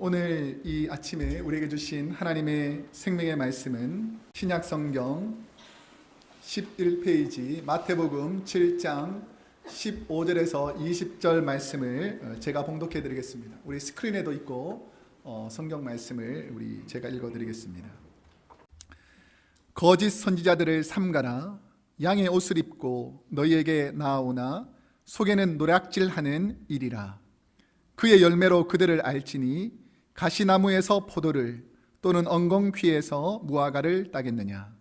오늘 이 아침에 우리에게 주신 하나님의 생명의 말씀은 신약성경 11페이지 마태복음 7장 15절에서 20절 말씀을 제가 봉독해 드리겠습니다. 우리 스크린에도 있고 성경 말씀을 제가 읽어 드리겠습니다. 거짓 선지자들을 삼가라. 양의 옷을 입고 너희에게 나아오나 속에는 노략질하는 일이라. 그의 열매로 그들을 알지니 가시나무에서 포도를 또는 엉겅퀴에서 무화과를 따겠느냐.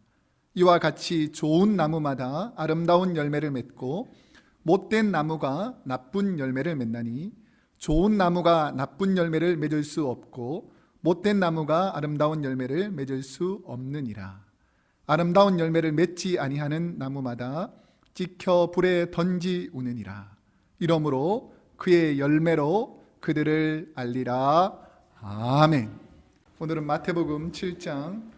이와 같이 좋은 나무마다 아름다운 열매를 맺고 못된 나무가 나쁜 열매를 맺나니 좋은 나무가 나쁜 열매를 맺을 수 없고 못된 나무가 아름다운 열매를 맺을 수 없느니라. 아름다운 열매를 맺지 아니하는 나무마다 찍혀 불에 던지우느니라. 이러므로 그의 열매로 그들을 알리라. 아멘. 오늘은 마태복음 7장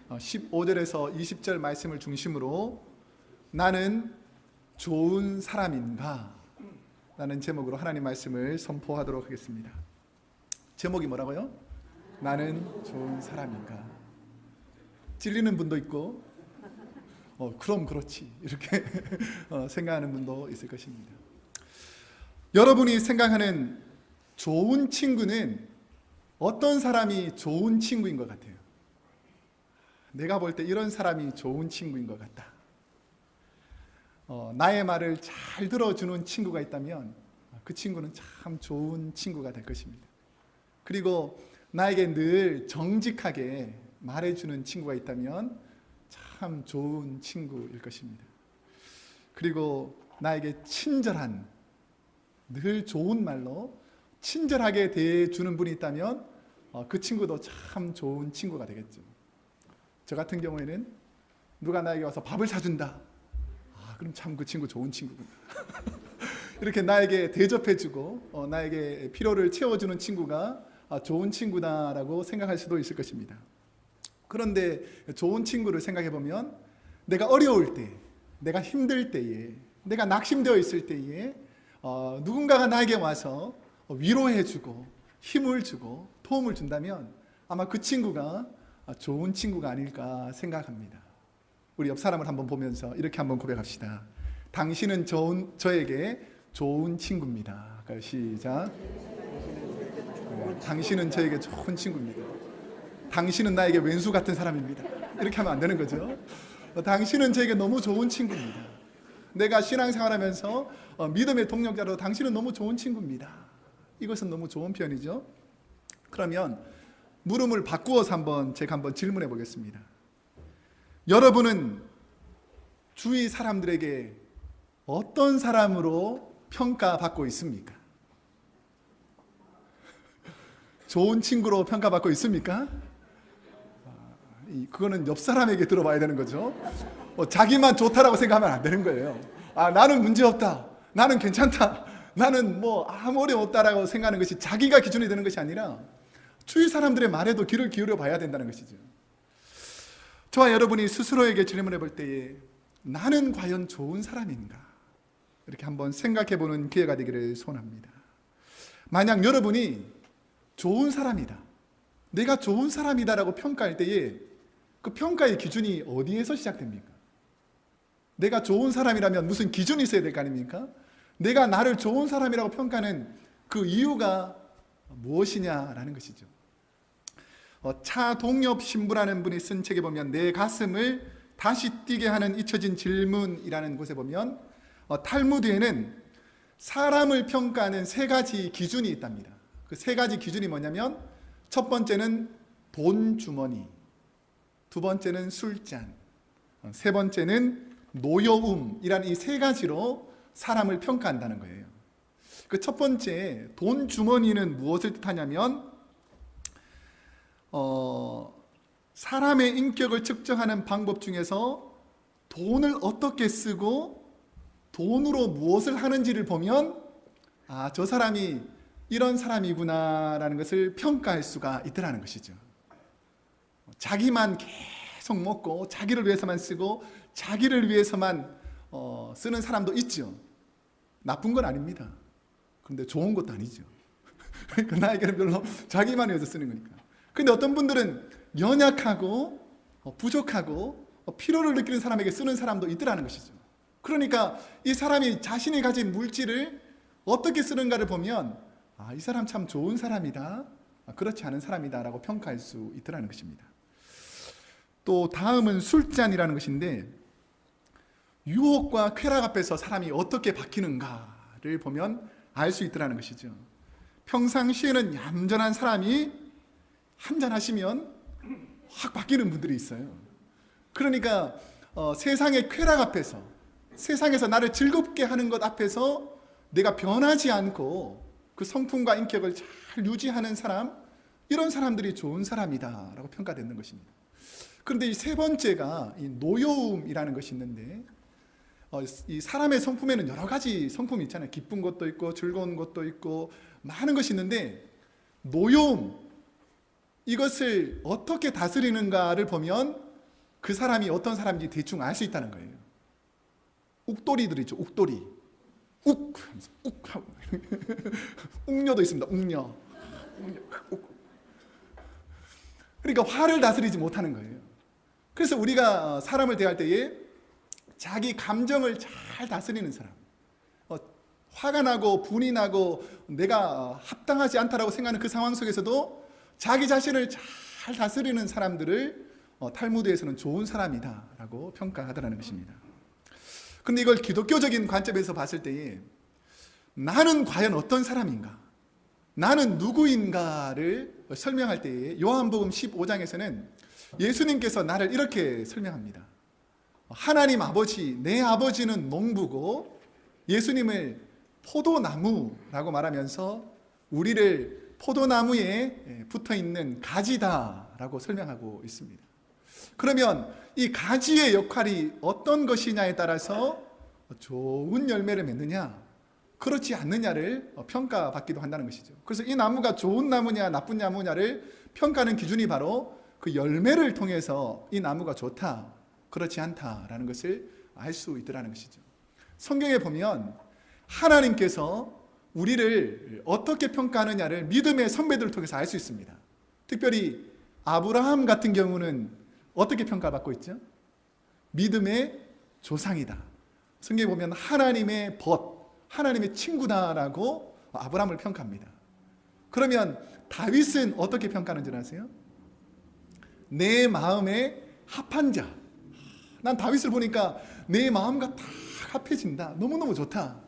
15절에서 20절 말씀을 중심으로 나는 좋은 사람인가? 라는 제목으로 하나님 말씀을 선포하도록 하겠습니다. 제목이 뭐라고요? 나는 좋은 사람인가? 찔리는 분도 있고 그럼 그렇지 이렇게 생각하는 분도 있을 것입니다. 여러분이 생각하는 좋은 친구는 어떤 사람이 좋은 친구인 것 같아요? 내가 볼 때 이런 사람이 좋은 친구인 것 같다. 나의 말을 잘 들어주는 친구가 있다면 그 친구는 참 좋은 친구가 될 것입니다. 그리고 나에게 늘 정직하게 말해주는 친구가 있다면 참 좋은 친구일 것입니다. 그리고 나에게 친절한, 늘 좋은 말로 친절하게 대해주는 분이 있다면 그 친구도 참 좋은 친구가 되겠죠. 저 같은 경우에는 누가 나에게 와서 밥을 사준다. 그럼 참 그 친구 좋은 친구구나. 이렇게 나에게 대접해주고 나에게 필요를 채워주는 친구가 좋은 친구다라고 생각할 수도 있을 것입니다. 그런데 좋은 친구를 생각해보면 내가 어려울 때, 내가 힘들 때에, 내가 낙심되어 있을 때에 누군가가 나에게 와서 위로해주고 힘을 주고 도움을 준다면 아마 그 친구가 좋은 친구가 아닐까 생각합니다. 우리 옆 사람을 한번 보면서 이렇게 한번 고백합시다. 당신은 저에게 좋은 친구입니다. 시작. 당신은 저에게 좋은 친구입니다. 당신은 나에게 왼수 같은 사람입니다. 이렇게 하면 안 되는 거죠. 당신은 저에게 너무 좋은 친구입니다. 내가 신앙생활하면서 믿음의 동력자로 당신은 너무 좋은 친구입니다. 이것은 너무 좋은 표현이죠. 그러면 물음을 바꾸어서 제가 한번 질문해 보겠습니다. 여러분은 주위 사람들에게 어떤 사람으로 평가받고 있습니까? 좋은 친구로 평가받고 있습니까? 그거는 옆 사람에게 들어봐야 되는 거죠. 자기만 좋다라고 생각하면 안 되는 거예요. 나는 문제없다. 나는 괜찮다. 나는 아무 어려움 없다라고 생각하는 것이 자기가 기준이 되는 것이 아니라 주위 사람들의 말에도 귀를 기울여 봐야 된다는 것이죠. 저와 여러분이 스스로에게 질문해 볼 때에 나는 과연 좋은 사람인가? 이렇게 한번 생각해 보는 기회가 되기를 소원합니다. 만약 여러분이 좋은 사람이다, 내가 좋은 사람이다라고 평가할 때에 그 평가의 기준이 어디에서 시작됩니까? 내가 좋은 사람이라면 무슨 기준이 있어야 될 거 아닙니까? 내가 나를 좋은 사람이라고 평가하는 그 이유가 무엇이냐라는 것이죠. 차동엽 신부라는 분이 쓴 책에 보면 내 가슴을 다시 뛰게 하는 잊혀진 질문이라는 곳에 보면 탈무드에는 사람을 평가하는 세 가지 기준이 있답니다. 그 세 가지 기준이 뭐냐면 첫 번째는 돈 주머니, 두 번째는 술잔, 세 번째는 노여움이라는 이 세 가지로 사람을 평가한다는 거예요. 그 첫 번째 돈 주머니는 무엇을 뜻하냐면 사람의 인격을 측정하는 방법 중에서 돈을 어떻게 쓰고 돈으로 무엇을 하는지를 보면 저 사람이 이런 사람이구나 라는 것을 평가할 수가 있더라는 것이죠. 자기만 계속 먹고 자기를 위해서만 쓰고 자기를 위해서만 쓰는 사람도 있죠. 나쁜 건 아닙니다. 그런데 좋은 것도 아니죠. 그러니까 나에게는 별로 자기만의 여자 쓰는 거니까. 근데 어떤 분들은 연약하고 부족하고 필요를 느끼는 사람에게 쓰는 사람도 있더라는 것이죠. 그러니까 이 사람이 자신이 가진 물질을 어떻게 쓰는가를 보면 이 사람 참 좋은 사람이다, 그렇지 않은 사람이다 라고 평가할 수 있더라는 것입니다. 또 다음은 술잔이라는 것인데, 유혹과 쾌락 앞에서 사람이 어떻게 바뀌는가를 보면 알 수 있더라는 것이죠. 평상시에는 얌전한 사람이 한잔 하시면 확 바뀌는 분들이 있어요. 그러니까 세상의 쾌락 앞에서, 세상에서 나를 즐겁게 하는 것 앞에서 내가 변하지 않고 그 성품과 인격을 잘 유지하는 사람, 이런 사람들이 좋은 사람이다 라고 평가되는 것입니다. 그런데 이 세 번째가 이 노여움이라는 것이 있는데, 이 사람의 성품에는 여러 가지 성품이 있잖아요. 기쁜 것도 있고 즐거운 것도 있고 많은 것이 있는데, 노여움, 이것을 어떻게 다스리는가를 보면 그 사람이 어떤 사람인지 대충 알 수 있다는 거예요. 욱돌이들 있죠. 욱돌이. 욱 하면서 욱 하고 욱녀도 있습니다. 욱녀. 그러니까 화를 다스리지 못하는 거예요. 그래서 우리가 사람을 대할 때에 자기 감정을 잘 다스리는 사람, 화가 나고 분이 나고 내가 합당하지 않다라고 생각하는 그 상황 속에서도 자기 자신을 잘 다스리는 사람들을 탈무드에서는 좋은 사람이다라고 평가하더라는 것입니다. 그런데 이걸 기독교적인 관점에서 봤을 때에 나는 과연 어떤 사람인가, 나는 누구인가를 설명할 때에 요한복음 15장에서는 예수님께서 나를 이렇게 설명합니다. 하나님 아버지, 내 아버지는 농부고 예수님을 포도나무라고 말하면서 우리를 포도나무에 붙어있는 가지다라고 설명하고 있습니다. 그러면 이 가지의 역할이 어떤 것이냐에 따라서 좋은 열매를 맺느냐, 그렇지 않느냐를 평가받기도 한다는 것이죠. 그래서 이 나무가 좋은 나무냐 나쁜 나무냐를 평가하는 기준이 바로 그 열매를 통해서 이 나무가 좋다, 그렇지 않다라는 것을 알 수 있더라는 것이죠. 성경에 보면 하나님께서 우리를 어떻게 평가하느냐를 믿음의 선배들을 통해서 알 수 있습니다. 특별히 아브라함 같은 경우는 어떻게 평가받고 있죠? 믿음의 조상이다. 성경에 보면 하나님의 벗, 하나님의 친구다라고 아브라함을 평가합니다. 그러면 다윗은 어떻게 평가하는지 아세요? 내 마음에 합한 자. 난 다윗을 보니까 내 마음과 다 합해진다. 너무너무 좋다.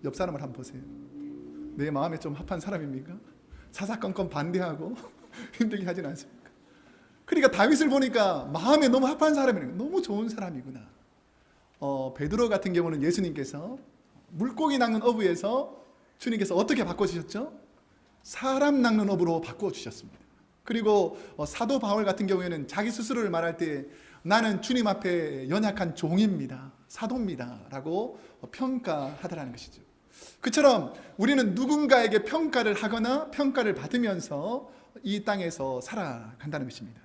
옆 사람을 한번 보세요. 내 마음에 좀 합한 사람입니까? 사사건건 반대하고 힘들게 하진 않습니까? 그러니까 다윗을 보니까 마음에 너무 합한 사람이니까 너무 좋은 사람이구나. 베드로 같은 경우는 예수님께서 물고기 낚는 어부에서 주님께서 어떻게 바꿔주셨죠? 사람 낚는 어부로 바꿔주셨습니다. 그리고 사도 바울 같은 경우에는 자기 스스로를 말할 때 나는 주님 앞에 연약한 종입니다, 사도입니다 라고 평가하더라는 것이죠. 그처럼 우리는 누군가에게 평가를 하거나 평가를 받으면서 이 땅에서 살아간다는 것입니다.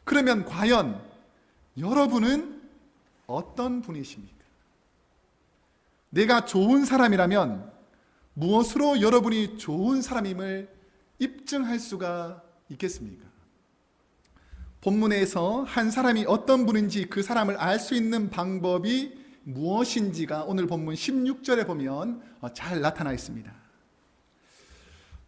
그러면 과연 여러분은 어떤 분이십니까? 내가 좋은 사람이라면 무엇으로 여러분이 좋은 사람임을 입증할 수가 있겠습니까? 본문에서 한 사람이 어떤 분인지 그 사람을 알 수 있는 방법이 무엇인지가 오늘 본문 16절에 보면 잘 나타나 있습니다.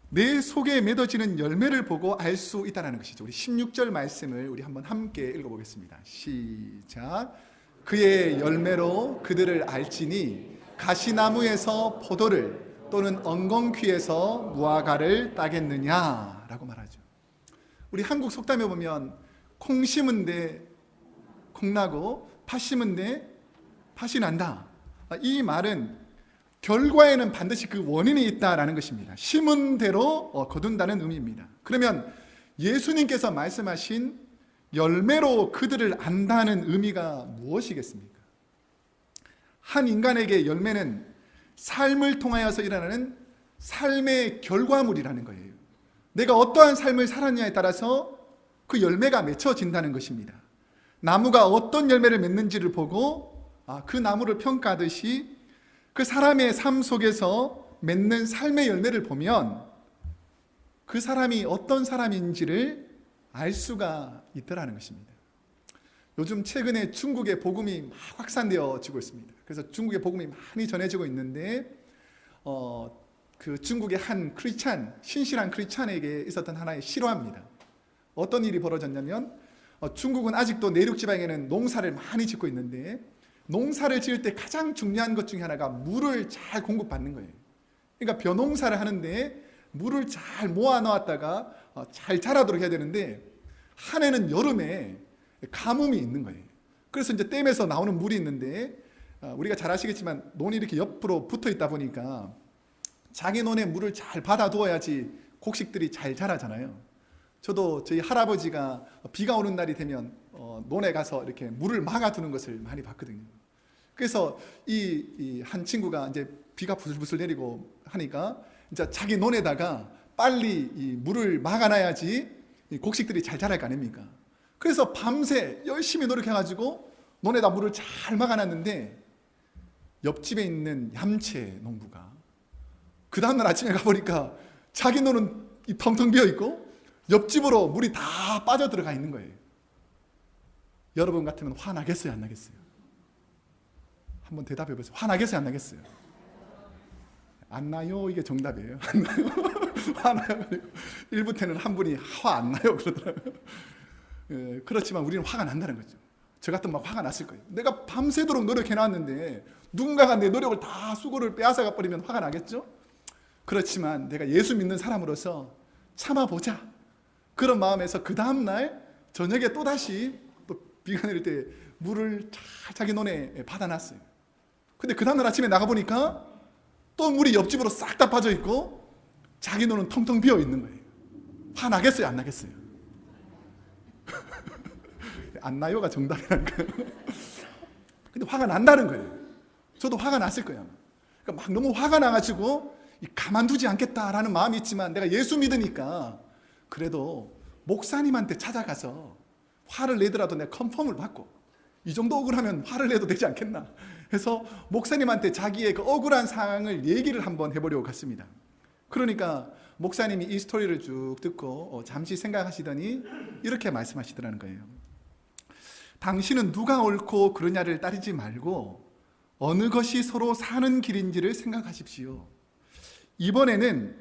내 속에 맺어지는 열매를 보고 알 수 있다는 것이죠. 우리 16절 말씀을 우리 한번 함께 읽어보겠습니다. 시작. 그의 열매로 그들을 알지니 가시나무에서 포도를 또는 엉겅퀴에서 무화과를 따겠느냐 라고 말하죠. 우리 한국 속담에 보면 콩 심은 데 콩 나고 팥 심은 데 팥이 난다. 이 말은 결과에는 반드시 그 원인이 있다라는 것입니다. 심은 대로 거둔다는 의미입니다. 그러면 예수님께서 말씀하신 열매로 그들을 안다는 의미가 무엇이겠습니까? 한 인간에게 열매는 삶을 통하여서 일어나는 삶의 결과물이라는 거예요. 내가 어떠한 삶을 살았냐에 따라서 그 열매가 맺혀진다는 것입니다. 나무가 어떤 열매를 맺는지를 보고 그 나무를 평가하듯이 그 사람의 삶 속에서 맺는 삶의 열매를 보면 그 사람이 어떤 사람인지를 알 수가 있더라는 것입니다. 요즘 최근에 중국의 복음이 막 확산되어지고 있습니다. 그래서 중국의 복음이 많이 전해지고 있는데 그 중국의 한 크리스찬, 신실한 크리스찬에게 있었던 하나의 실화입니다. 어떤 일이 벌어졌냐면 중국은 아직도 내륙 지방에는 농사를 많이 짓고 있는데 농사를 지을 때 가장 중요한 것 중에 하나가 물을 잘 공급받는 거예요. 그러니까 벼농사를 하는데 물을 잘 모아 놓았다가 잘 자라도록 해야 되는데 한 해는 여름에 가뭄이 있는 거예요. 그래서 이제 댐에서 나오는 물이 있는데 우리가 잘 아시겠지만 논이 이렇게 옆으로 붙어 있다 보니까 자기 논에 물을 잘 받아두어야지 곡식들이 잘 자라잖아요. 저도 저희 할아버지가 비가 오는 날이 되면 논에 가서 이렇게 물을 막아두는 것을 많이 봤거든요. 그래서 이 한 친구가 이제 비가 부슬부슬 내리고 하니까 이제 자기 논에다가 빨리 이 물을 막아놔야지 이 곡식들이 잘 자랄 거 아닙니까? 그래서 밤새 열심히 노력해가지고 논에다 물을 잘 막아놨는데 옆집에 있는 얌체 농부가 그 다음날 아침에 가보니까 자기 논은 텅텅 비어있고 옆집으로 물이 다 빠져들어가 있는 거예요. 여러분 같으면 화나겠어요? 안 나겠어요? 한번 대답해 보세요. 화나겠어요? 안 나겠어요? 안 나요? 이게 정답이에요. 안 나요? 화나요? 일부 때는 한 분이 화 안 나요? 그러더라고요. 그렇지만 우리는 화가 난다는 거죠. 저 같으면 막 화가 났을 거예요. 내가 밤새도록 노력해놨는데 누군가가 내 노력을 다 수고를 빼앗아가 버리면 화가 나겠죠? 그렇지만 내가 예수 믿는 사람으로서 참아보자. 그런 마음에서 그 다음날 저녁에 또다시 또 비가 내릴 때 물을 잘 자기 논에 받아놨어요. 근데 그 다음날 아침에 나가보니까 또 물이 옆집으로 싹 다 빠져있고 자기 논은 텅텅 비어있는 거예요. 화나겠어요? 안 나겠어요? 안 나요가 정답이라니까요. 근데 화가 난다는 거예요. 저도 화가 났을 거예요. 그러니까 막 너무 화가 나가지고 가만두지 않겠다라는 마음이 있지만 내가 예수 믿으니까 그래도 목사님한테 찾아가서 화를 내더라도 내가 컨펌을 받고 이 정도 억울하면 화를 내도 되지 않겠나 해서 목사님한테 자기의 그 억울한 상황을 얘기를 한번 해보려고 갔습니다. 그러니까 목사님이 이 스토리를 쭉 듣고 잠시 생각하시더니 이렇게 말씀하시더라는 거예요. 당신은 누가 옳고 그르냐를 따지지 말고 어느 것이 서로 사는 길인지를 생각하십시오. 이번에는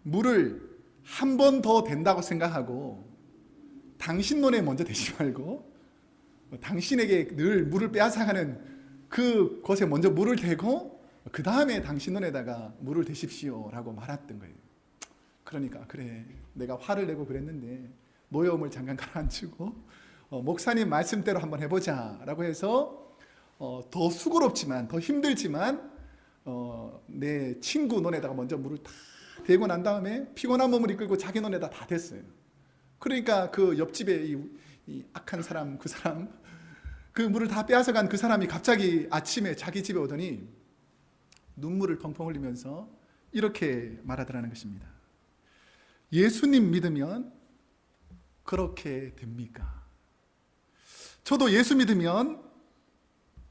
물을 한 번 더 댄다고 생각하고 당신 논에 먼저 대지 말고 당신에게 늘 물을 빼앗아가는 그 곳에 먼저 물을 대고 그 다음에 당신 논에다가 물을 대십시오 라고 말했던 거예요. 그러니까 그래 내가 화를 내고 그랬는데 노여움을 잠깐 가라앉히고 목사님 말씀대로 한번 해보자 라고 해서 더 수고롭지만 더 힘들지만 내 친구 논에다가 먼저 물을 다 대고 난 다음에 피곤한 몸을 이끌고 자기 논에다 다 댔어요. 그러니까 그 옆집에 이 악한 사람 그 물을 다 빼앗아간 그 사람이 갑자기 아침에 자기 집에 오더니 눈물을 펑펑 흘리면서 이렇게 말하더라는 것입니다. 예수님 믿으면 그렇게 됩니까? 저도 예수 믿으면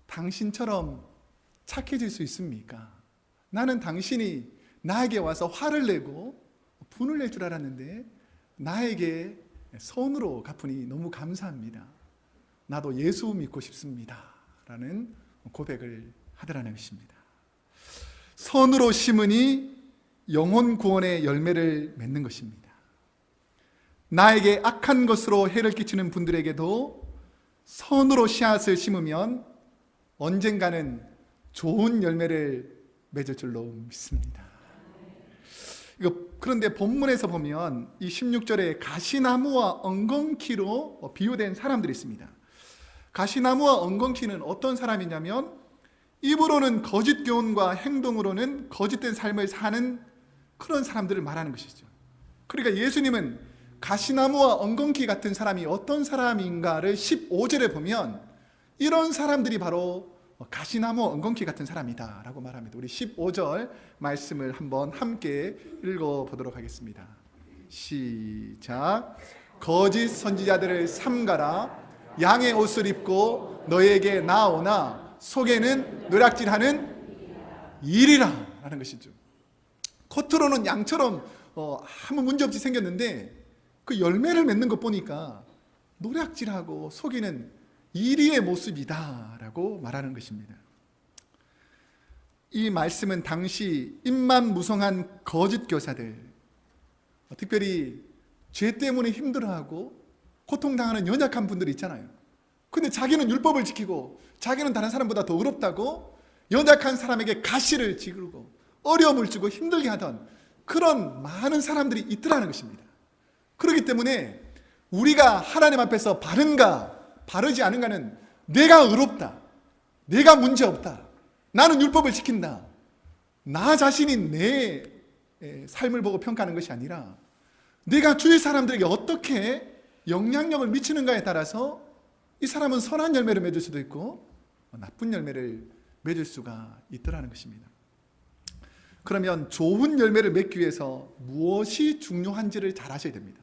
당신처럼 착해질 수 있습니까? 나는 당신이 나에게 와서 화를 내고 분을 낼 줄 알았는데 나에게 선으로 갚으니 너무 감사합니다. 나도 예수 믿고 싶습니다. 라는 고백을 하더라는 것입니다. 선으로 심으니 영혼 구원의 열매를 맺는 것입니다. 나에게 악한 것으로 해를 끼치는 분들에게도 선으로 씨앗을 심으면 언젠가는 좋은 열매를 맺을 줄로 믿습니다. 그런데 본문에서 보면 이 16절에 가시나무와 엉겅퀴로 비유된 사람들이 있습니다. 가시나무와 엉겅퀴는 어떤 사람이냐면 입으로는 거짓 교훈과 행동으로는 거짓된 삶을 사는 그런 사람들을 말하는 것이죠. 그러니까 예수님은 가시나무와 엉겅퀴 같은 사람이 어떤 사람인가를 15절에 보면 이런 사람들이 바로 가시나무 엉겅퀴 같은 사람이다 라고 말합니다. 우리 15절 말씀을 한번 함께 읽어보도록 하겠습니다. 시작. 거짓 선지자들을 삼가라. 양의 옷을 입고 너에게 나오나 속에는 노략질하는 일이라 라는 것이죠. 겉으로는 양처럼 아무 문제 없이 생겼는데 그 열매를 맺는 것 보니까 노략질하고 속이는 이리의 모습이다라고 말하는 것입니다. 이 말씀은 당시 입만무성한 거짓 교사들, 특별히 죄 때문에 힘들어하고 고통당하는 연약한 분들이 있잖아요. 근데 자기는 율법을 지키고 자기는 다른 사람보다 더 의롭다고 연약한 사람에게 가시를 지르고 어려움을 주고 힘들게 하던 그런 많은 사람들이 있더라는 것입니다. 그렇기 때문에 우리가 하나님 앞에서 바른가 바르지 않은가는 내가 의롭다, 내가 문제없다, 나는 율법을 지킨다, 나 자신이 내 삶을 보고 평가하는 것이 아니라 내가 주위 사람들에게 어떻게 영향력을 미치는가에 따라서 이 사람은 선한 열매를 맺을 수도 있고 나쁜 열매를 맺을 수가 있더라는 것입니다. 그러면 좋은 열매를 맺기 위해서 무엇이 중요한지를 잘 아셔야 됩니다.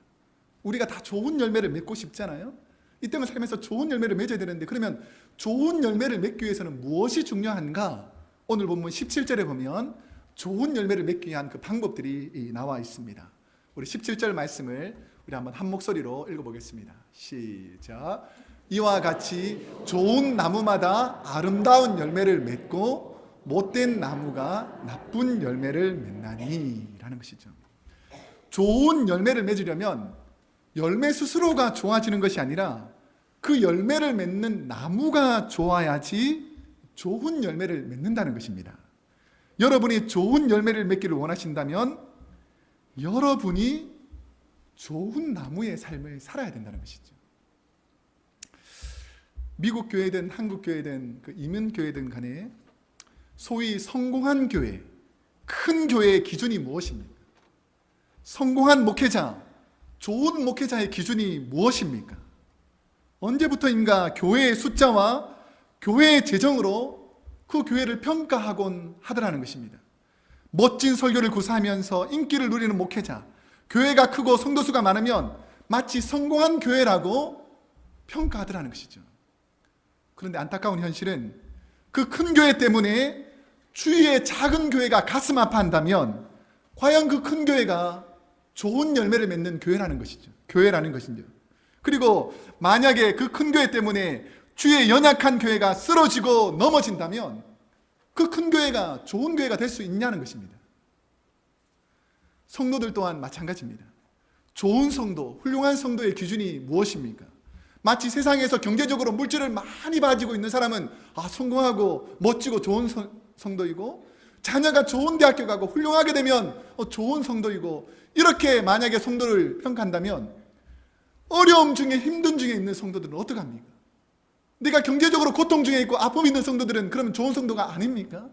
우리가 다 좋은 열매를 맺고 싶잖아요. 이 땅을 살면서 좋은 열매를 맺어야 되는데, 그러면 좋은 열매를 맺기 위해서는 무엇이 중요한가? 오늘 본문 17절에 보면 좋은 열매를 맺기 위한 그 방법들이 나와 있습니다. 우리 17절 말씀을 우리 한번 한 목소리로 읽어보겠습니다. 시작. 이와 같이 좋은 나무마다 아름다운 열매를 맺고 못된 나무가 나쁜 열매를 맺나니 라는 것이죠. 좋은 열매를 맺으려면 열매 스스로가 좋아지는 것이 아니라 그 열매를 맺는 나무가 좋아야지 좋은 열매를 맺는다는 것입니다. 여러분이 좋은 열매를 맺기를 원하신다면 여러분이 좋은 나무의 삶을 살아야 된다는 것이죠. 미국 교회든 한국 교회든 그 이민 교회든 간에 소위 성공한 교회, 큰 교회의 기준이 무엇입니까? 성공한 목회자, 좋은 목회자의 기준이 무엇입니까? 언제부터인가 교회의 숫자와 교회의 재정으로 그 교회를 평가하곤 하더라는 것입니다. 멋진 설교를 구사하면서 인기를 누리는 목회자, 교회가 크고 성도수가 많으면 마치 성공한 교회라고 평가하더라는 것이죠. 그런데 안타까운 현실은 그 큰 교회 때문에 주위의 작은 교회가 가슴 아파한다면 과연 그 큰 교회가 좋은 열매를 맺는 교회라는 것이죠. 교회라는 것이죠. 그리고 만약에 그 큰 교회 때문에 주위의 연약한 교회가 쓰러지고 넘어진다면 그 큰 교회가 좋은 교회가 될 수 있냐는 것입니다. 성도들 또한 마찬가지입니다. 좋은 성도, 훌륭한 성도의 기준이 무엇입니까? 마치 세상에서 경제적으로 물질을 많이 가지고 있는 사람은 성공하고 멋지고 좋은 성도이고, 자녀가 좋은 대학교 가고 훌륭하게 되면 좋은 성도이고, 이렇게 만약에 성도를 평가한다면 어려움 중에 힘든 중에 있는 성도들은 어떡합니까? 내가 경제적으로 고통 중에 있고 아픔이 있는 성도들은 그러면 좋은 성도가 아닙니까?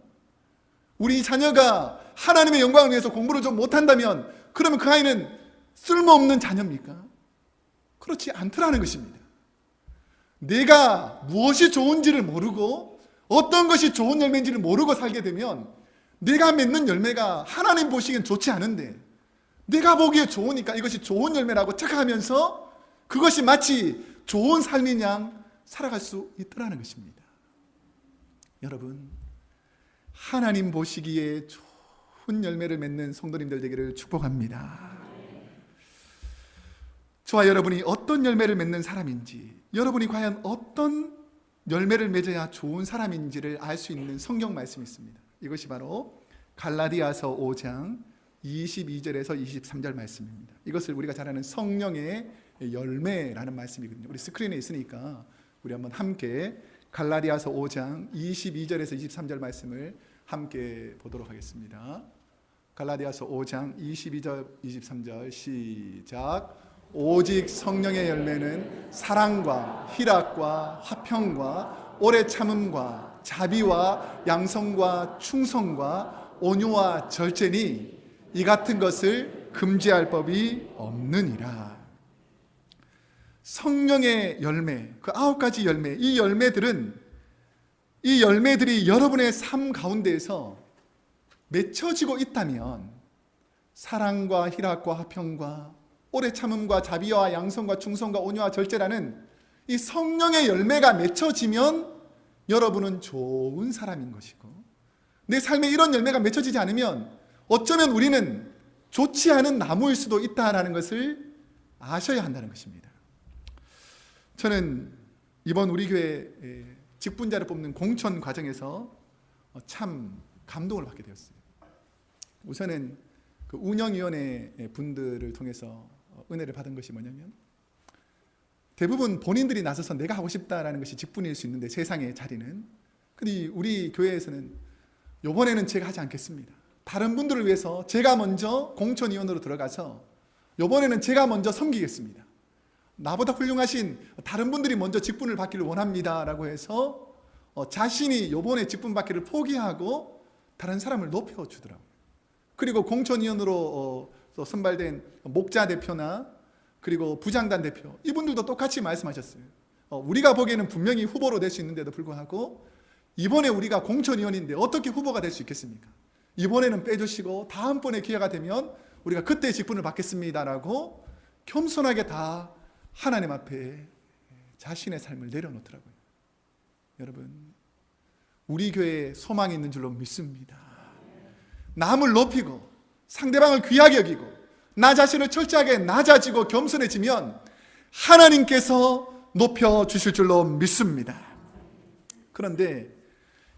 우리 자녀가 하나님의 영광을 위해서 공부를 좀 못한다면 그러면 그 아이는 쓸모없는 자녀입니까? 그렇지 않더라는 것입니다. 내가 무엇이 좋은지를 모르고 어떤 것이 좋은 열매인지를 모르고 살게 되면 내가 맺는 열매가 하나님 보시기엔 좋지 않은데 내가 보기에 좋으니까 이것이 좋은 열매라고 착각하면서 그것이 마치 좋은 삶인 양 살아갈 수 있더라는 것입니다. 여러분, 하나님 보시기에 좋은 열매를 맺는 성도님들 되기를 축복합니다. 저와 여러분이 어떤 열매를 맺는 사람인지, 여러분이 과연 어떤 열매를 맺어야 좋은 사람인지를 알 수 있는 성경 말씀이 있습니다. 이것이 바로 갈라디아서 5장 22절에서 23절 말씀입니다. 이것을 우리가 잘 아는 성령의 열매라는 말씀이거든요. 우리 스크린에 있으니까 우리 한번 함께 갈라디아서 5장 22절에서 23절 말씀을 함께 보도록 하겠습니다. 갈라디아서 5장 22절 23절 시작. 오직 성령의 열매는 사랑과 희락과 화평과 오래 참음과 자비와 양성과 충성과 온유와 절제니 이 같은 것을 금지할 법이 없느니라. 성령의 열매, 그 9가지 열매, 이 열매들이 여러분의 삶 가운데에서 맺혀지고 있다면 사랑과 희락과 화평과 오래 참음과 자비와 양성과 충성과 온유와 절제라는 이 성령의 열매가 맺혀지면 여러분은 좋은 사람인 것이고, 내 삶에 이런 열매가 맺혀지지 않으면 어쩌면 우리는 좋지 않은 나무일 수도 있다는 것을 아셔야 한다는 것입니다. 저는 이번 우리 교회 직분자를 뽑는 공천 과정에서 참 감동을 받게 되었어요. 우선은 그 운영위원회 분들을 통해서 은혜를 받은 것이 뭐냐면, 대부분 본인들이 나서서 내가 하고 싶다라는 것이 직분일 수 있는데, 세상의 자리는. 근데 우리 교회에서는 이번에는 제가 하지 않겠습니다. 다른 분들을 위해서 제가 먼저 공천위원으로 들어가서 이번에는 제가 먼저 섬기겠습니다. 나보다 훌륭하신 다른 분들이 먼저 직분을 받기를 원합니다 라고 해서 자신이 이번에 직분 받기를 포기하고 다른 사람을 높여주더라고요. 그리고 공천위원으로 선발된 목자 대표나 그리고 부장단 대표, 이분들도 똑같이 말씀하셨어요. 우리가 보기에는 분명히 후보로 될 수 있는데도 불구하고 이번에 우리가 공천위원인데 어떻게 후보가 될 수 있겠습니까? 이번에는 빼주시고 다음번에 기회가 되면 우리가 그때 직분을 받겠습니다라고 겸손하게 다 하나님 앞에 자신의 삶을 내려놓더라고요. 여러분, 우리 교회에 소망이 있는 줄로 믿습니다. 남을 높이고 상대방을 귀하게 여기고 나 자신을 철저하게 낮아지고 겸손해지면 하나님께서 높여주실 줄로 믿습니다. 그런데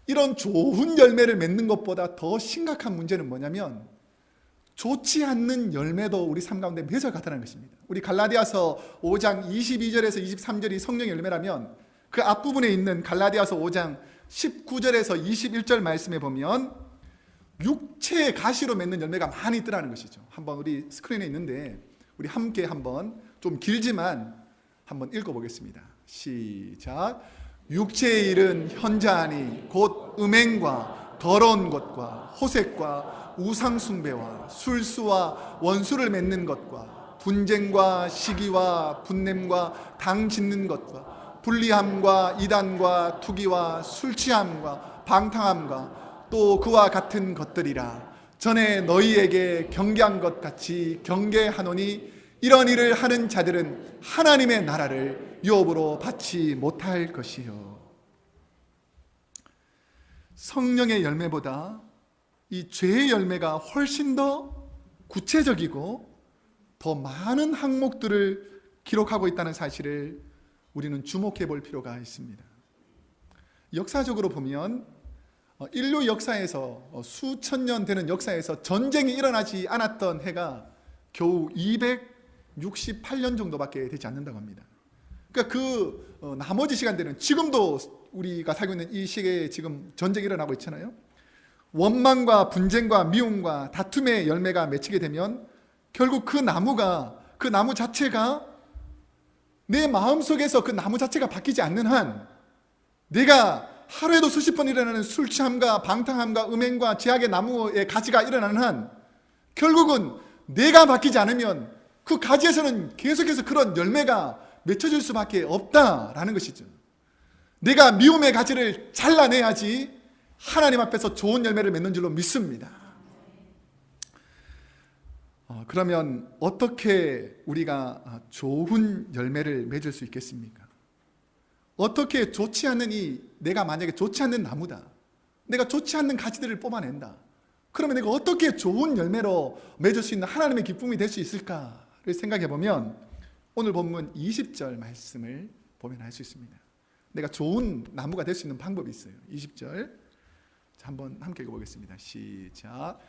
이런 좋은 열매를 맺는 것보다 더 심각한 문제는 뭐냐면, 좋지 않는 열매도 우리 삶 가운데 맺어가다는 것입니다. 우리 갈라디아서 5장 22절에서 23절이 성령의 열매라면, 그 앞부분에 있는 갈라디아서 5장 19절에서 21절 말씀에 보면 육체의 가시로 맺는 열매가 많이 있더라는 것이죠. 한번 우리 스크린에 있는데 우리 함께 한번 좀 길지만 한번 읽어보겠습니다. 시작. 육체의 일은 현자하니 곧 음행과 더러운 것과 호색과 우상숭배와 술수와 원수를 맺는 것과 분쟁과 시기와 분냄과 당 짓는 것과 불리함과 이단과 투기와 술취함과 방탕함과 또 그와 같은 것들이라. 전에 너희에게 경계한 것 같이 경계하노니 이런 일을 하는 자들은 하나님의 나라를 유업으로 받지 못할 것이요. 성령의 열매보다 이 죄의 열매가 훨씬 더 구체적이고 더 많은 항목들을 기록하고 있다는 사실을 우리는 주목해 볼 필요가 있습니다. 역사적으로 보면 인류 역사에서 수천 년 되는 역사에서 전쟁이 일어나지 않았던 해가 겨우 268년 정도밖에 되지 않는다고 합니다. 그러니까 그 나머지 시간대는 지금도 우리가 살고 있는 이 시기에 지금 전쟁이 일어나고 있잖아요. 원망과 분쟁과 미움과 다툼의 열매가 맺히게 되면 결국 그 나무 자체가 내 마음속에서 그 나무 자체가 바뀌지 않는 한, 내가 하루에도 수십 번 일어나는 술 취함과 방탕함과 음행과 죄악의 나무의 가지가 일어나는 한 결국은 내가 바뀌지 않으면 그 가지에서는 계속해서 그런 열매가 맺혀질 수밖에 없다라는 것이죠. 내가 미움의 가지를 잘라내야지 하나님 앞에서 좋은 열매를 맺는 줄로 믿습니다. 그러면 어떻게 우리가 좋은 열매를 맺을 수 있겠습니까? 어떻게 좋지 않는 내가 만약에 좋지 않는 나무다, 내가 좋지 않는 가지들을 뽑아낸다, 그러면 내가 어떻게 좋은 열매로 맺을 수 있는 하나님의 기쁨이 될 수 있을까를 생각해 보면 오늘 본문 20절 말씀을 보면 알 수 있습니다. 내가 좋은 나무가 될 수 있는 방법이 있어요. 20절 한번 함께 읽어보겠습니다. 시작.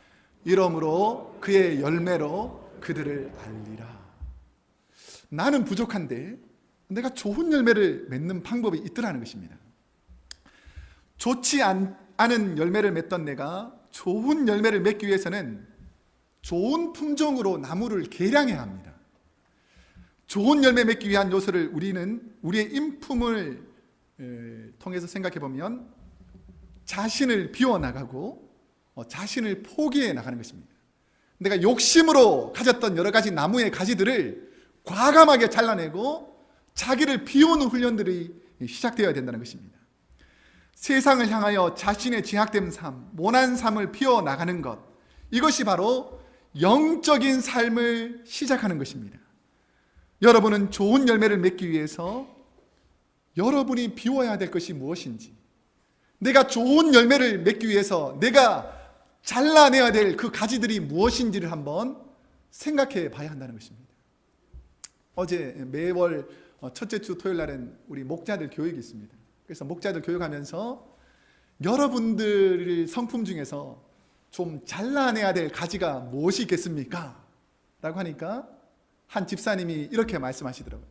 이러므로 그의 열매로 그들을 알리라. 나는 부족한데 내가 좋은 열매를 맺는 방법이 있더라는 것입니다. 좋지 않은 열매를 맺던 내가 좋은 열매를 맺기 위해서는 좋은 품종으로 나무를 개량해야 합니다. 좋은 열매 맺기 위한 요소를 우리는 우리의 인품을 통해서 생각해 보면 자신을 비워나가고 자신을 포기해 나가는 것입니다. 내가 욕심으로 가졌던 여러 가지 나무의 가지들을 과감하게 잘라내고 자기를 비우는 훈련들이 시작되어야 된다는 것입니다. 세상을 향하여 자신의 제약된 삶, 모난 삶을 피워나가는 것, 이것이 바로 영적인 삶을 시작하는 것입니다. 여러분은 좋은 열매를 맺기 위해서 여러분이 비워야 될 것이 무엇인지, 내가 좋은 열매를 맺기 위해서 내가 잘라내야 될 그 가지들이 무엇인지를 한번 생각해 봐야 한다는 것입니다. 어제 매월 첫째 주 토요일 날은 우리 목자들 교육이 있습니다. 그래서 목자들 교육하면서 여러분들 성품 중에서 좀 잘라내야 될 가지가 무엇이 있겠습니까? 라고 하니까 한 집사님이 이렇게 말씀하시더라고요.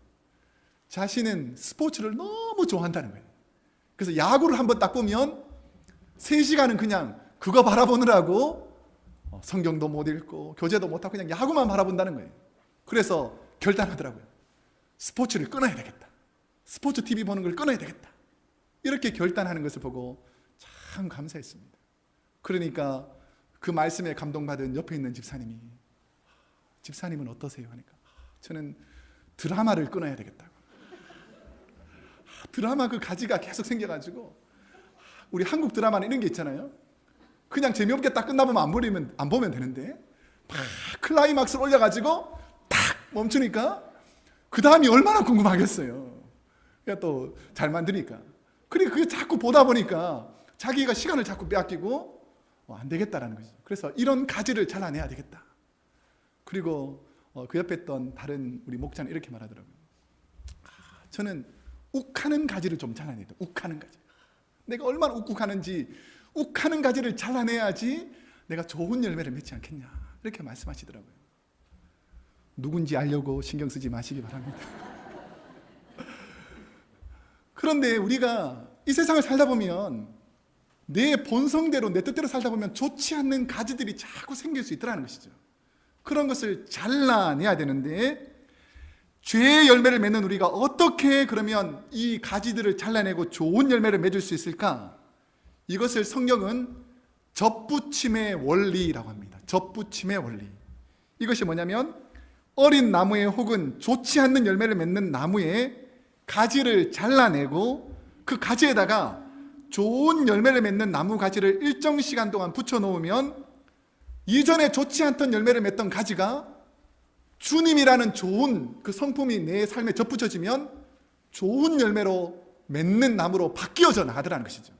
자신은 스포츠를 너무 좋아한다는 거예요. 그래서 야구를 한번 딱 보면 3시간은 그냥 그거 바라보느라고 성경도 못 읽고 교재도 못하고 그냥 야구만 바라본다는 거예요. 그래서 결단하더라고요. 스포츠를 끊어야 되겠다. 스포츠 TV 보는 걸 끊어야 되겠다. 이렇게 결단하는 것을 보고 참 감사했습니다. 그러니까 그 말씀에 감동받은 옆에 있는 집사님이, 집사님은 어떠세요? 하니까 저는 드라마를 끊어야 되겠다고. 드라마 그 가지가 계속 생겨가지고, 우리 한국 드라마는 이런 게 있잖아요. 그냥 재미없게 딱 끝나보면 안 보면 되는데 막 클라이막스를 올려가지고 탁 멈추니까 그 다음이 얼마나 궁금하겠어요. 그러니까 또 잘 만드니까. 그러니까 그게 자꾸 보다 보니까 자기가 시간을 자꾸 빼앗기고 안 되겠다라는 거죠. 그래서 이런 가지를 잘라내야 되겠다. 그리고 그 옆에 있던 다른 우리 목자는 이렇게 말하더라고요. 저는 욱하는 가지를 좀 잘라내야 돼. 욱하는 가지. 내가 얼마나 욱욱하는지 욱하는 가지를 잘라내야지 내가 좋은 열매를 맺지 않겠냐, 이렇게 말씀하시더라고요. 누군지 알려고 신경 쓰지 마시기 바랍니다. 그런데 우리가 이 세상을 살다 보면 내 본성대로 내 뜻대로 살다 보면 좋지 않는 가지들이 자꾸 생길 수 있더라는 것이죠. 그런 것을 잘라내야 되는데 죄의 열매를 맺는 우리가 어떻게 그러면 이 가지들을 잘라내고 좋은 열매를 맺을 수 있을까? 이것을 성경은 접붙임의 원리라고 합니다. 접붙임의 원리. 이것이 뭐냐면 어린 나무에 혹은 좋지 않는 열매를 맺는 나무에 가지를 잘라내고 그 가지에다가 좋은 열매를 맺는 나무 가지를 일정 시간 동안 붙여놓으면 이전에 좋지 않던 열매를 맺던 가지가 주님이라는 좋은 그 성품이 내 삶에 접붙여지면 좋은 열매로 맺는 나무로 바뀌어져 나가더라는 것이죠.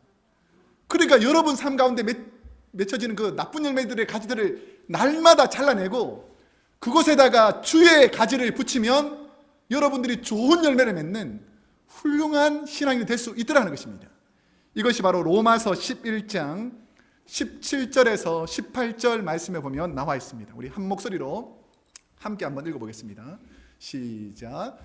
그러니까 여러분 삶 가운데 맺혀지는 그 나쁜 열매들의 가지들을 날마다 잘라내고 그곳에다가 주의 가지를 붙이면 여러분들이 좋은 열매를 맺는 훌륭한 신앙이 될 수 있더라는 것입니다. 이것이 바로 로마서 11장 17절에서 18절 말씀에 보면 나와 있습니다. 우리 한 목소리로 함께 한번 읽어보겠습니다. 시작.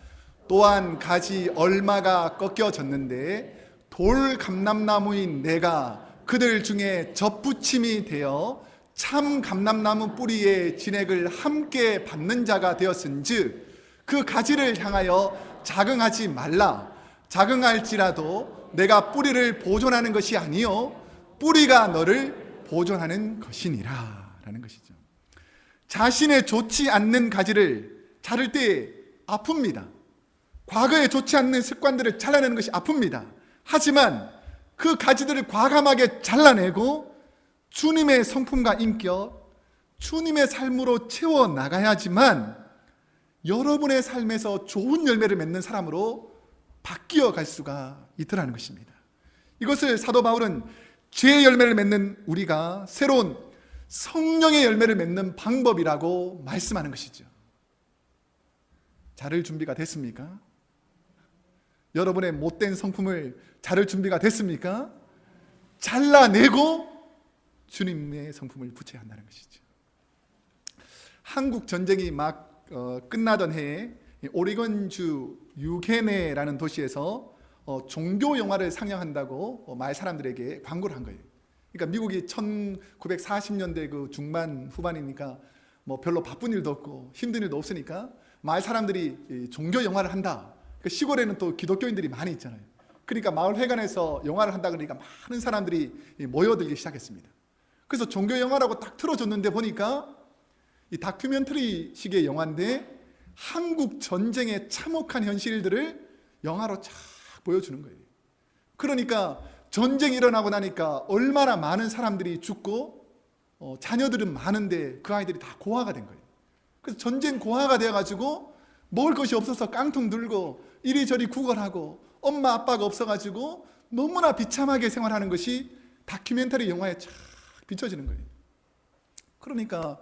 또한 가지 얼마가 꺾여졌는데 돌 감람나무인 내가 그들 중에 접붙임이 되어 참 감람나무 뿌리의 진액을 함께 받는 자가 되었은즉 그 가지를 향하여 자긍하지 말라. 자긍할지라도 내가 뿌리를 보존하는 것이 아니요 뿌리가 너를 보존하는 것이니라 라는 것이죠. 자신의 좋지 않는 가지를 자를 때 아픕니다. 과거에 좋지 않는 습관들을 잘라내는 것이 아픕니다. 하지만 그 가지들을 과감하게 잘라내고 주님의 성품과 인격, 주님의 삶으로 채워나가야지만 여러분의 삶에서 좋은 열매를 맺는 사람으로 바뀌어 갈 수가 있더라는 것입니다. 이것을 사도 바울은 죄의 열매를 맺는 우리가 새로운 성령의 열매를 맺는 방법이라고 말씀하는 것이죠. 자를 준비가 됐습니까? 여러분의 못된 성품을 자를 준비가 됐습니까? 잘라내고 주님의 성품을 붙여야 한다는 것이죠. 한국 전쟁이 막 끝나던 해에 오레곤주 유게네라는 도시에서 종교 영화를 상영한다고 마을 사람들에게 광고를 한 거예요. 그러니까 미국이 1940년대 그 중반 후반이니까 뭐 별로 바쁜 일도 없고 힘든 일도 없으니까 마을 사람들이 종교 영화를 한다. 그 시골에는 또 기독교인들이 많이 있잖아요. 그러니까 마을 회관에서 영화를 한다 그러니까 많은 사람들이 모여들기 시작했습니다. 그래서 종교 영화라고 딱 틀어줬는데 보니까 이 다큐멘터리식의 영화인데 한국 전쟁의 참혹한 현실들을 영화로 쫙 보여주는 거예요. 그러니까 전쟁이 일어나고 나니까 얼마나 많은 사람들이 죽고 자녀들은 많은데 그 아이들이 다 고아가 된 거예요. 그래서 전쟁 고아가 되어가지고 먹을 것이 없어서 깡통 들고 이리저리 구걸하고 엄마 아빠가 없어가지고 너무나 비참하게 생활하는 것이 다큐멘터리 영화에 쫙 비춰지는 거예요. 그러니까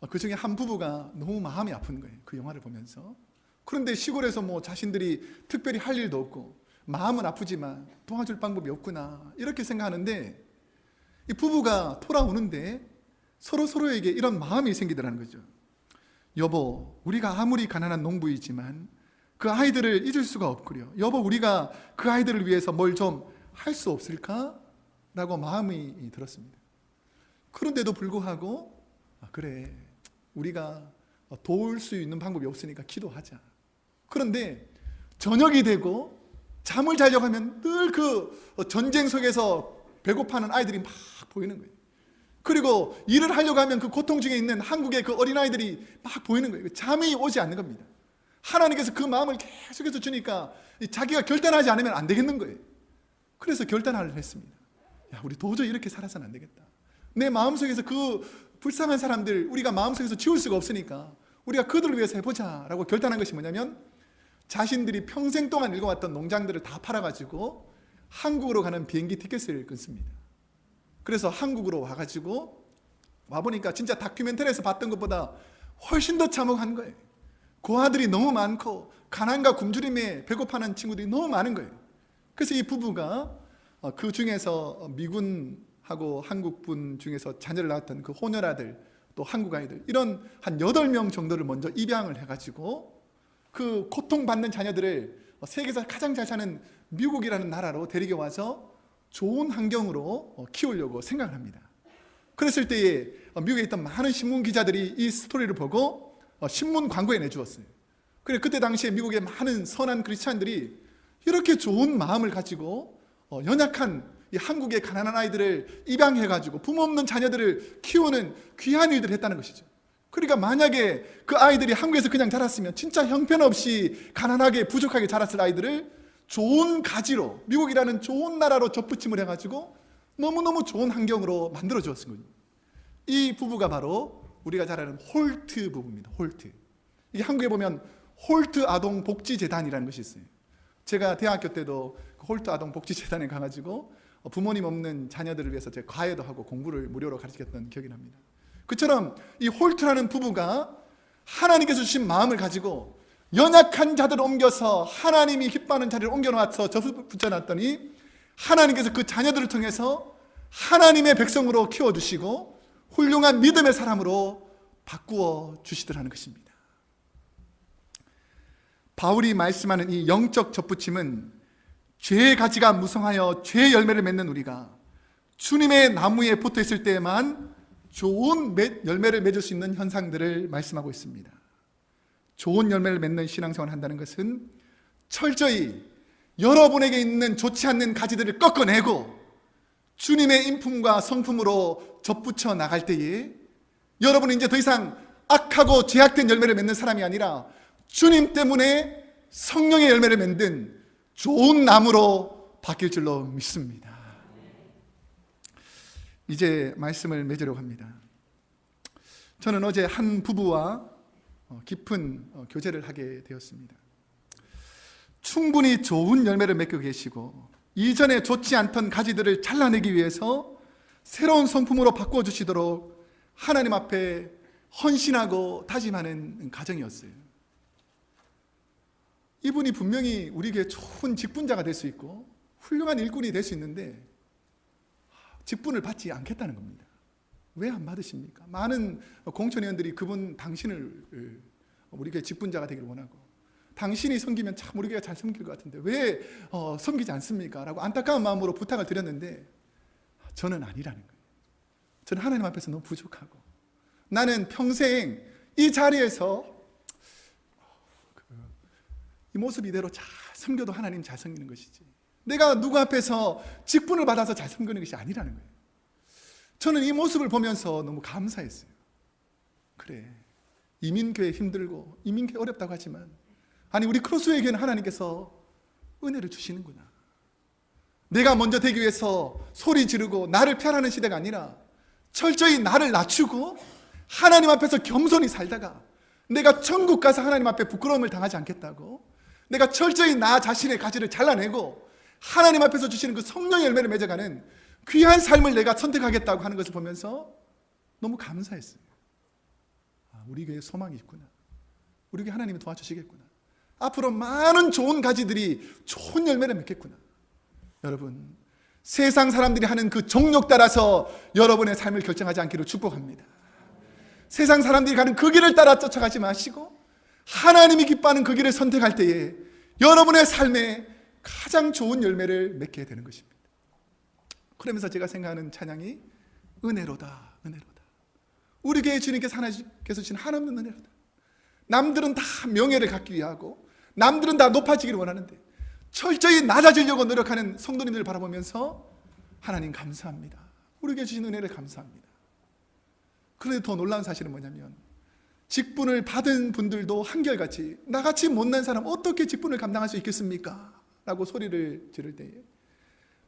그 중에 한 부부가 너무 마음이 아픈 거예요. 그 영화를 보면서. 그런데 시골에서 뭐 자신들이 특별히 할 일도 없고 마음은 아프지만 도와줄 방법이 없구나 이렇게 생각하는데, 이 부부가 돌아오는데 서로에게 이런 마음이 생기더라는 거죠. 여보, 우리가 아무리 가난한 농부이지만 그 아이들을 잊을 수가 없구려. 여보, 우리가 그 아이들을 위해서 뭘 좀 할 수 없을까? 라고 마음이 들었습니다. 그런데도 불구하고 그래, 우리가 도울 수 있는 방법이 없으니까 기도하자. 그런데 저녁이 되고 잠을 자려고 하면 늘 그 전쟁 속에서 배고파하는 아이들이 막 보이는 거예요. 그리고 일을 하려고 하면 그 고통 중에 있는 한국의 그 어린아이들이 막 보이는 거예요. 잠이 오지 않는 겁니다. 하나님께서 그 마음을 계속해서 주니까 자기가 결단하지 않으면 안 되겠는 거예요. 그래서 결단을 했습니다. 야, 우리 도저히 이렇게 살아서는 안 되겠다. 내 마음속에서 그 불쌍한 사람들 우리가 마음속에서 지울 수가 없으니까 우리가 그들을 위해서 해보자 라고 결단한 것이 뭐냐면, 자신들이 평생 동안 읽어왔던 농장들을 다 팔아가지고 한국으로 가는 비행기 티켓을 끊습니다. 그래서 한국으로 와가지고 와보니까 진짜 다큐멘터리에서 봤던 것보다 훨씬 더 참혹한 거예요. 고아들이 너무 많고 가난과 굶주림에 배고파하는 친구들이 너무 많은 거예요. 그래서 이 부부가 그 중에서 미군하고 한국분 중에서 자녀를 낳았던 그 호녀라들, 또 한국 아이들, 이런 한 8명 정도를 먼저 입양을 해가지고 그 고통받는 자녀들을 세계에서 가장 잘 사는 미국이라는 나라로 데리고 와서 좋은 환경으로 키우려고 생각을 합니다. 그랬을 때에 미국에 있던 많은 신문 기자들이 이 스토리를 보고 신문 광고에 내주었어요. 그래, 그때 당시에 미국의 많은 선한 크리스찬들이 이렇게 좋은 마음을 가지고 연약한 이 한국의 가난한 아이들을 입양해가지고 부모 없는 자녀들을 키우는 귀한 일들을 했다는 것이죠. 그러니까 만약에 그 아이들이 한국에서 그냥 자랐으면 진짜 형편없이 가난하게 부족하게 자랐을 아이들을 좋은 가지로, 미국이라는 좋은 나라로 접붙임을 해가지고 너무너무 좋은 환경으로 만들어 주었은 거예요. 이 부부가 바로 우리가 잘 아는 홀트 부부입니다. 홀트. 이게 한국에 보면 홀트 아동복지재단이라는 것이 있어요. 제가 대학교 때도 홀트 아동복지재단에 가가지고 부모님 없는 자녀들을 위해서 제가 과외도 하고 공부를 무료로 가르쳤던 기억이 납니다. 그처럼 이 홀트라는 부부가 하나님께서 주신 마음을 가지고 연약한 자들을 옮겨서 하나님이 기뻐하는 자리를 옮겨놓아서 붙여놨더니 하나님께서 그 자녀들을 통해서 하나님의 백성으로 키워주시고 훌륭한 믿음의 사람으로 바꾸어 주시더라는 것입니다. 바울이 말씀하는 이 영적 접붙임은 죄의 가지가 무성하여 죄의 열매를 맺는 우리가 주님의 나무에 붙어 있을 때에만 좋은 열매를 맺을 수 있는 현상들을 말씀하고 있습니다. 좋은 열매를 맺는 신앙생활을 한다는 것은 철저히 여러분에게 있는 좋지 않는 가지들을 꺾어내고 주님의 인품과 성품으로 접붙여 나갈 때에 여러분은 이제 더 이상 악하고 죄악된 열매를 맺는 사람이 아니라 주님 때문에 성령의 열매를 맺는 좋은 나무로 바뀔 줄로 믿습니다. 이제 말씀을 맺으려고 합니다. 저는 어제 한 부부와 깊은 교제를 하게 되었습니다. 충분히 좋은 열매를 맺고 계시고 이전에 좋지 않던 가지들을 잘라내기 위해서 새로운 성품으로 바꿔주시도록 하나님 앞에 헌신하고 다짐하는 가정이었어요. 이분이 분명히 우리에게 좋은 직분자가 될 수 있고 훌륭한 일꾼이 될 수 있는데 직분을 받지 않겠다는 겁니다. 왜 안 받으십니까? 많은 공천위원들이 그분 당신을 우리 교회 직분자가 되기를 원하고 당신이 섬기면 참 우리 교회가 잘 섬길 것 같은데 왜 섬기지 않습니까? 라고 안타까운 마음으로 부탁을 드렸는데 저는 아니라는 거예요. 저는 하나님 앞에서 너무 부족하고 나는 평생 이 자리에서 이 모습 이대로 잘 섬겨도 하나님 잘 섬기는 것이지 내가 누구 앞에서 직분을 받아서 잘 섬기는 것이 아니라는 거예요. 저는 이 모습을 보면서 너무 감사했어요. 그래, 이민교회 힘들고 이민교회 어렵다고 하지만 아니 우리 크로스웨이교회는 하나님께서 은혜를 주시는구나. 내가 먼저 되기 위해서 소리 지르고 나를 펴라는 시대가 아니라 철저히 나를 낮추고 하나님 앞에서 겸손히 살다가 내가 천국 가서 하나님 앞에 부끄러움을 당하지 않겠다고 내가 철저히 나 자신의 가지를 잘라내고 하나님 앞에서 주시는 그 성령의 열매를 맺어가는 귀한 삶을 내가 선택하겠다고 하는 것을 보면서 너무 감사했어요. 우리 교회에 소망이 있구나. 우리 교회 하나님이 도와주시겠구나. 앞으로 많은 좋은 가지들이 좋은 열매를 맺겠구나. 여러분, 세상 사람들이 하는 그 정욕 따라서 여러분의 삶을 결정하지 않기를 축복합니다. 세상 사람들이 가는 그 길을 따라 쫓아가지 마시고 하나님이 기뻐하는 그 길을 선택할 때에 여러분의 삶에 가장 좋은 열매를 맺게 되는 것입니다. 그러면서 제가 생각하는 찬양이 은혜로다, 은혜로다. 우리 교회 주님께서 하나님께서 주신 한없는 은혜로다. 남들은 다 명예를 갖기 위하고 남들은 다 높아지기를 원하는데 철저히 낮아지려고 노력하는 성도님들을 바라보면서 하나님 감사합니다. 우리 교회 주신 은혜를 감사합니다. 그런데 더 놀라운 사실은 뭐냐면 직분을 받은 분들도 한결같이 나같이 못난 사람 어떻게 직분을 감당할 수 있겠습니까? 라고 소리를 지를 때에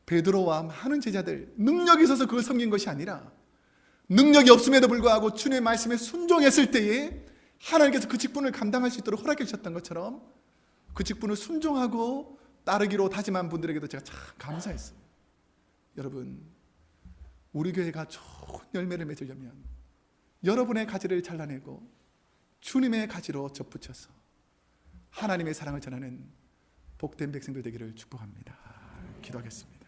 베드로와 많은 제자들 능력이 있어서 그걸 섬긴 것이 아니라 능력이 없음에도 불구하고 주님의 말씀에 순종했을 때에 하나님께서 그 직분을 감당할 수 있도록 허락해 주셨던 것처럼 그 직분을 순종하고 따르기로 다짐한 분들에게도 제가 참 감사했어요. 여러분, 우리 교회가 좋은 열매를 맺으려면 여러분의 가지를 잘라내고 주님의 가지로 접붙여서 하나님의 사랑을 전하는 복된 백성들 되기를 축복합니다. 기도하겠습니다.